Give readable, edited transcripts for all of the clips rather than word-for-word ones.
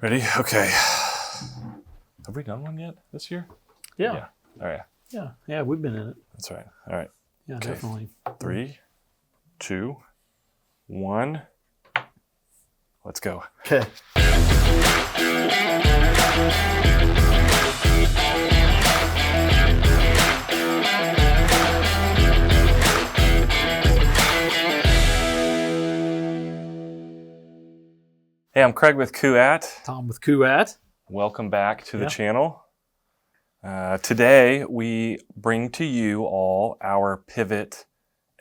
Ready? Okay. Have we done one yet this year? Yeah. All right. Yeah, we've been in it. That's right. All right. Yeah, Okay. definitely. 3, 2, 1. Let's go. Okay. Hey, I'm Craig with Kuat. Tom with Küat. Welcome back to the channel. Today we bring to you all our Pivot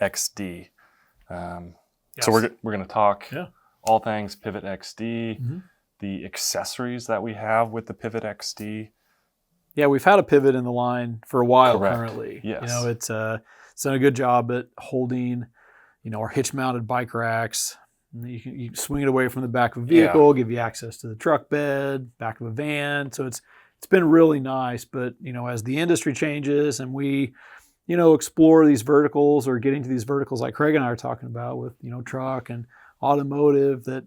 XD. So we're going to talk all things Pivot XD, the accessories that we have with the Pivot XD. Yeah, we've had a pivot in the line for a while. Correct. Currently. Yes. You know, it's done a good job at holding, our hitch-mounted bike racks. You swing it away from the back of a vehicle, give you access to the truck bed, back of a van. So it's been really nice. But, as the industry changes and we, explore these verticals or get into these verticals like Craig and I are talking about with, truck and automotive, that,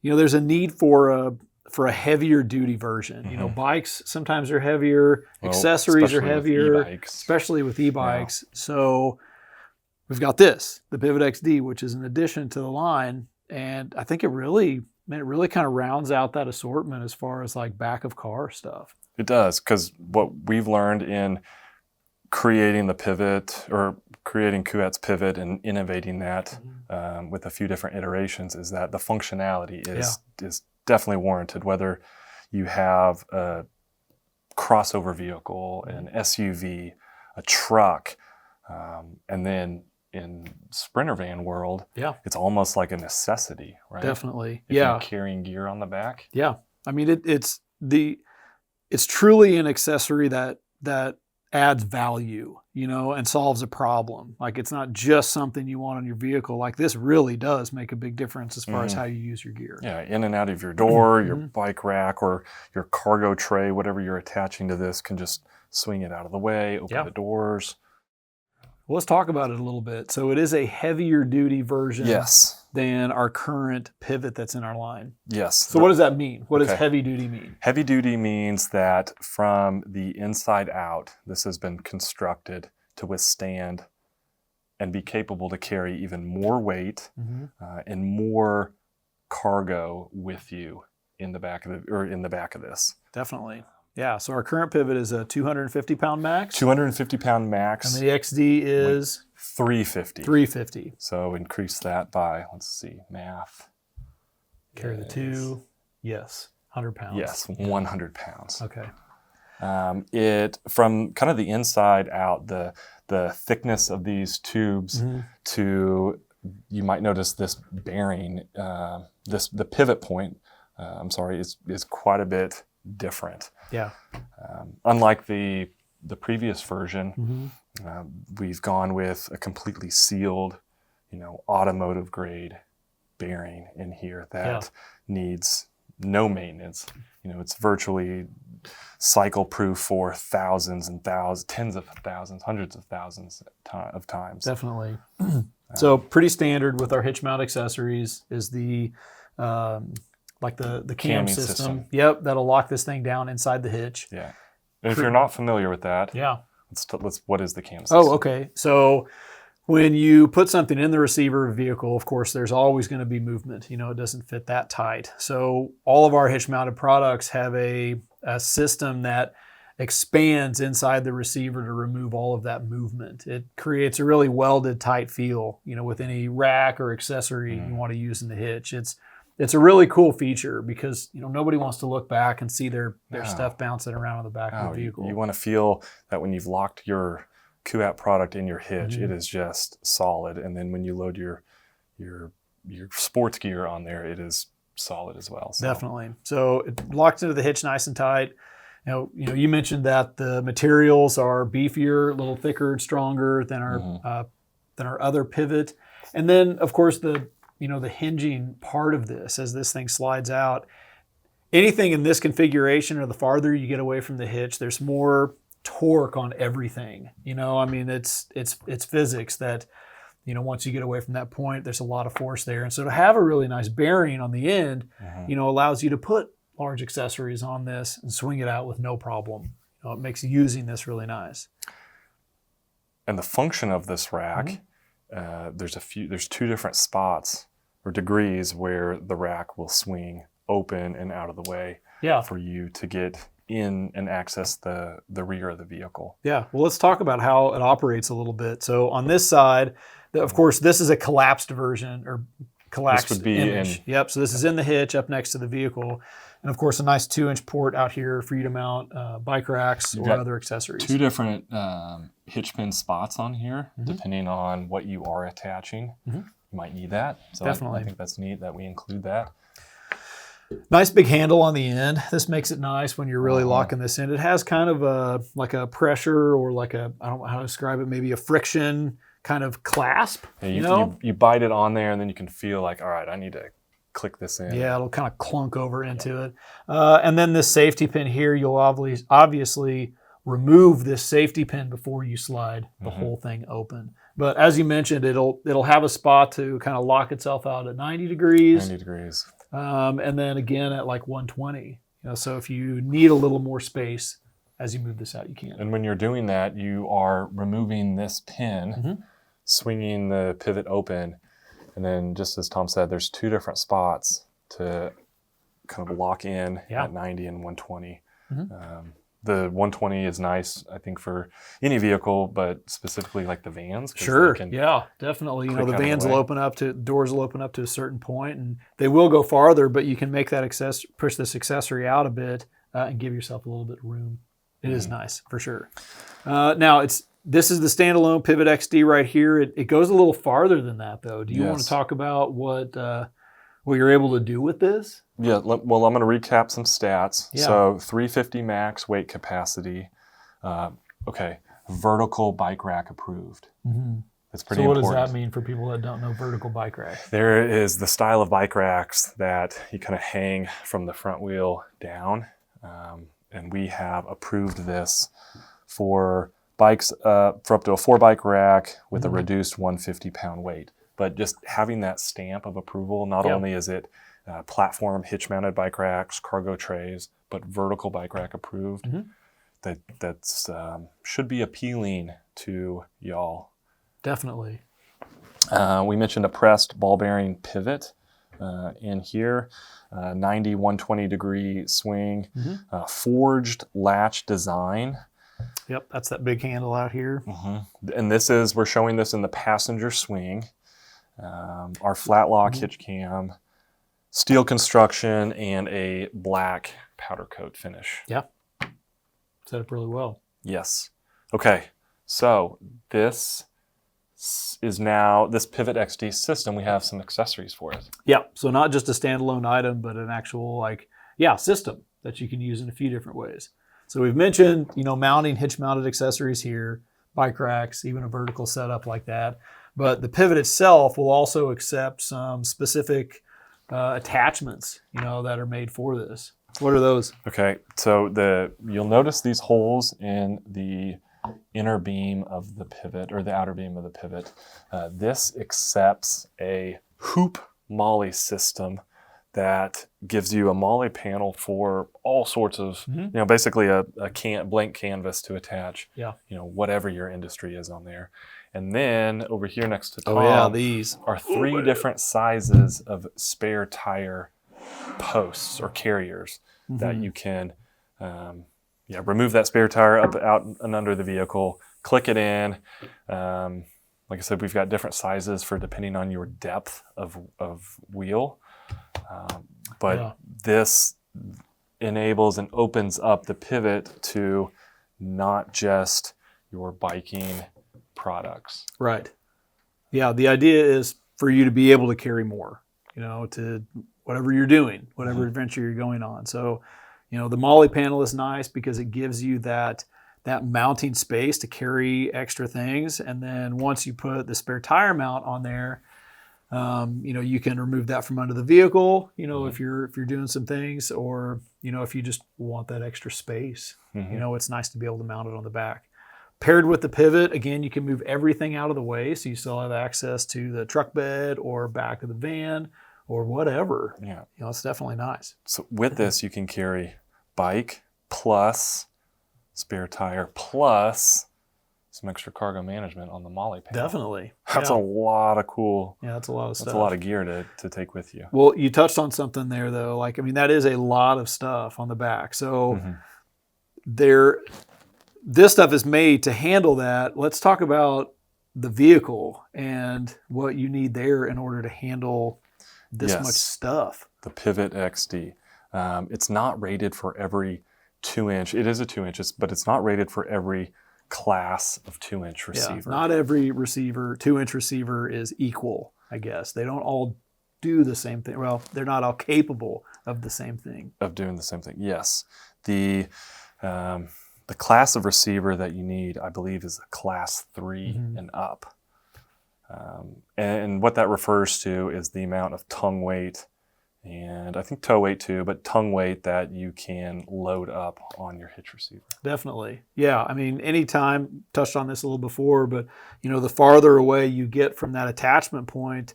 there's a need for a heavier duty version. Bikes sometimes are heavier, accessories are heavier, especially with e-bikes. Yeah. So we've got the Pivot XD, which is an addition to the line. And I think it really kind of rounds out that assortment as far as like back of car stuff. It does, because what we've learned in creating the pivot or creating Kuat's pivot and innovating that with a few different iterations is that the functionality is definitely warranted, whether you have a crossover vehicle, an SUV, a truck, and then in Sprinter van world, it's almost like a necessity, right? Definitely. If you're carrying gear on the back. Yeah. I mean, it's truly an accessory that adds value, and solves a problem. Like, it's not just something you want on your vehicle. Like, this really does make a big difference as far as how you use your gear. Yeah, in and out of your door, your bike rack, or your cargo tray, whatever you're attaching to this can just swing it out of the way, open the doors. Well, let's talk about it a little bit. So it is a heavier duty version than our current pivot that's in our line. Yes. So what does that mean? What does heavy duty mean? Heavy duty means that from the inside out, this has been constructed to withstand and be capable to carry even more weight and more cargo with you in the back of this. Definitely. Yeah, so our current pivot is a 250-pound max. 250-pound max. And the XD is? 350. 350. So increase that by, let's see, math. Carry the 2. Yes, 100 pounds. Yes, 100 pounds. Okay. It, from kind of the inside out, the thickness of these tubes to, you might notice this bearing, the pivot point, is quite a bit different. Yeah. Unlike the previous version, we've gone with a completely sealed, automotive grade bearing in here that needs no maintenance. It's virtually cycle proof for thousands and thousands, tens of thousands, hundreds of thousands of times. Definitely. So pretty standard with our hitch mount accessories is the the cam system. Yep, that'll lock this thing down inside the hitch. Yeah. And if you're not familiar with that, what is the cam system? Oh, okay. So when you put something in the receiver vehicle, of course, there's always going to be movement. It doesn't fit that tight. So all of our hitch-mounted products have a system that expands inside the receiver to remove all of that movement. It creates a really welded tight feel, with any rack or accessory you want to use in the hitch. It's a really cool feature because nobody wants to look back and see their stuff bouncing around on the back of the vehicle. You want to feel that when you've locked your Kuat product in your hitch, it is just solid, and then when you load your sports gear on there, it is solid as well. So. Definitely. So it locks into the hitch nice and tight. You mentioned that the materials are beefier, a little thicker, stronger than our other pivot, and then of course the hinging part of this, as this thing slides out, anything in this configuration or the farther you get away from the hitch, there's more torque on everything. It's physics that, once you get away from that point, there's a lot of force there. And so to have a really nice bearing on the end, allows you to put large accessories on this and swing it out with no problem. It makes using this really nice. And the function of this rack, there's 2 different spots or degrees where the rack will swing open and out of the way for you to get in and access the rear of the vehicle. Yeah, well, let's talk about how it operates a little bit. So on this side, of course, this is a collapsed version or collapsed This would be image. Yep, so this is in the hitch up next to the vehicle. And of course, a nice 2-inch port out here for you to mount bike racks or other accessories. 2 different hitch pin spots on here, depending on what you are attaching. You might need that. So Definitely. I think that's neat that we include that. Nice big handle on the end. This makes it nice when you're really locking this in. It has kind of like a pressure or like I don't know how to describe it, maybe a friction kind of clasp. Yeah, you bite it on there and then you can feel like, all right, I need to click this in. Yeah, it'll kind of clunk over into it. And then this safety pin here, you'll obviously remove this safety pin before you slide the whole thing open. But as you mentioned, it'll have a spot to kind of lock itself out at 90 degrees. 90 degrees. And then again at like 120. So if you need a little more space as you move this out, you can. And when you're doing that, you are removing this pin, swinging the pivot open, and then just as Tom said, there's 2 different spots to kind of lock in at 90 and 120. The 120 is nice, I think, for any vehicle, but specifically like the vans. Sure, yeah, definitely. The vans will open up to, doors will open up to a certain point, and they will go farther, but you can make that push this accessory out a bit and give yourself a little bit of room. It is nice, for sure. Now, this is the standalone Pivot XD right here. It goes a little farther than that, though. Do you want to talk about what you're able to do with this? Yeah, well, I'm going to recap some stats. Yeah. So 350 max weight capacity. Vertical bike rack approved. That's pretty important. So what does that mean for people that don't know vertical bike rack? There is the style of bike racks that you kind of hang from the front wheel down. And we have approved this for bikes for up to a 4-bike rack with a reduced 150-pound weight. But just having that stamp of approval, not only is it platform hitch-mounted bike racks, cargo trays, but vertical bike rack approved, that's should be appealing to y'all. Definitely. We mentioned a pressed ball bearing pivot in here, 90, 120 degree swing, forged latch design. Yep, that's that big handle out here. And we're showing this in the passenger swing. Our flat lock hitch cam, steel construction, and a black powder coat finish. Yeah, set up really well. Yes. Okay, so this is now, this Pivot XD system, we have some accessories for it. Yeah, so not just a standalone item, but an actual system that you can use in a few different ways. So we've mentioned, mounting hitch-mounted accessories here, bike racks, even a vertical setup like that. But the pivot itself will also accept some specific attachments, that are made for this. What are those? Okay, so you'll notice these holes in the inner beam of the pivot, or the outer beam of the pivot. This accepts a hoop molly system that gives you a molly panel for all sorts of, basically a blank canvas to attach, whatever your industry is on there. And then over here next to Tom, these are 3 different sizes of spare tire posts or carriers that you can remove that spare tire up, out, and under the vehicle, click it in. Like I said, we've got different sizes for depending on your depth of wheel. But this enables and opens up the pivot to not just your biking products. Right. Yeah, the idea is for you to be able to carry more, to whatever you're doing, whatever adventure you're going on. So, the molly panel is nice because it gives you that mounting space to carry extra things. And then once you put the spare tire mount on there, you can remove that from under the vehicle, if you're doing some things, or, if you just want that extra space, it's nice to be able to mount it on the back. Paired with the pivot, again, you can move everything out of the way, so you still have access to the truck bed or back of the van, or whatever. Yeah. It's definitely nice. So with this, you can carry bike plus spare tire plus some extra cargo management on the molly panel. Definitely. That's a lot of cool. Yeah, that's a lot of stuff. That's a lot of gear to take with you. Well, you touched on something there, though. That is a lot of stuff on the back. So this stuff is made to handle that. Let's talk about the vehicle and what you need there in order to handle this much stuff. The Pivot XD. It's not rated for every 2-inch. It is a 2-inch, but it's not rated for every class of 2-inch receiver. Yeah, not every receiver, 2-inch receiver is equal, I guess. They don't all do the same thing. Well, they're not all capable of the same thing. Of doing the same thing, yes. The class of receiver that you need, I believe, is a class 3 and up. And what that refers to is the amount of tongue weight, and I think toe weight too, but tongue weight that you can load up on your hitch receiver. Definitely. Yeah. Anytime, touched on this a little before, but the farther away you get from that attachment point,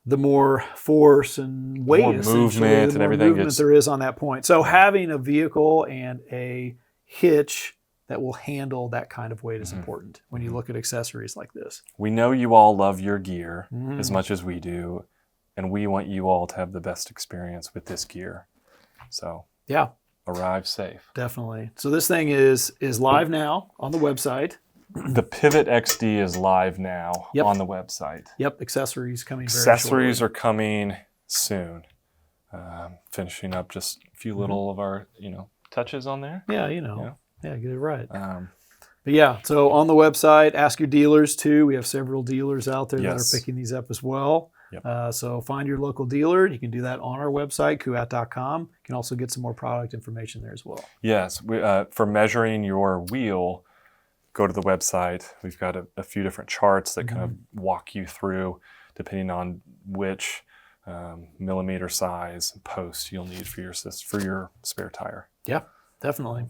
the more force and weight, more movement and everything there is on that point. So having a vehicle and a hitch that will handle that kind of weight is important when you look at accessories like this. We know you all love your gear as much as we do, and we want you all to have the best experience with this gear. So yeah, arrive safe. Definitely. So this thing is live now on the website. The Pivot XD is live now on the website. Yep, accessories coming very Accessories shortly. are coming soon. Finishing up just a few little of our, touches on there. Yeah, Yeah, get it right. But yeah, so on the website, ask your dealers too. We have several dealers out there that are picking these up as well. Yep. So find your local dealer. You can do that on our website, Kuat.com. You can also get some more product information there as well. Yes, for measuring your wheel, go to the website. We've got a few different charts that kind of walk you through, depending on which millimeter size post you'll need for your spare tire. Yeah, definitely.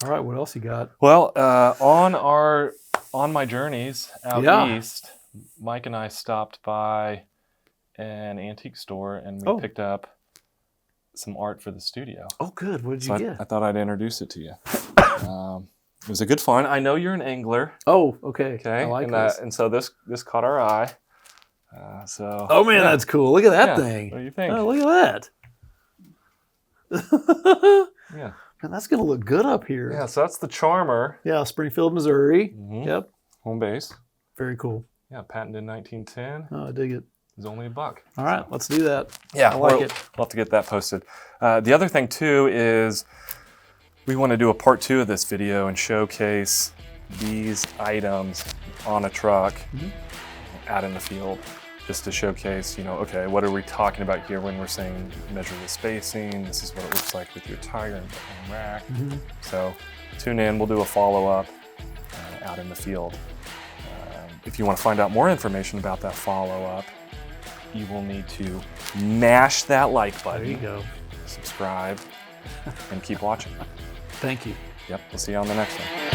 All right, what else you got? Well, on my journeys out east, Mike and I stopped by an antique store and we picked up some art for the studio. Oh, good. What did you get? I thought I'd introduce it to you. It was a good find. I know you're an angler. Oh, okay. Okay. I like this. And so this caught our eye. Oh man, that's cool. Look at that thing. What do you think? Oh, look at that. Yeah. Man, that's gonna look good up here. Yeah. So that's the Charmer. Yeah, Springfield, Missouri. Yep. Home base. Very cool. Yeah, patented in 1910. Oh, I dig it. It's only $1. All right, let's do that. Yeah, I like it. We'll have to get that posted. The other thing too is we want to do a part 2 of this video and showcase these items on a truck out in the field, just to showcase, okay, what are we talking about here when we're saying measure the spacing? This is what it looks like with your tire and rack. So tune in, we'll do a follow-up out in the field. If you want to find out more information about that follow-up, you will need to mash that like button. There you go. Subscribe, and keep watching. Thank you. Yep, we'll see you on the next one.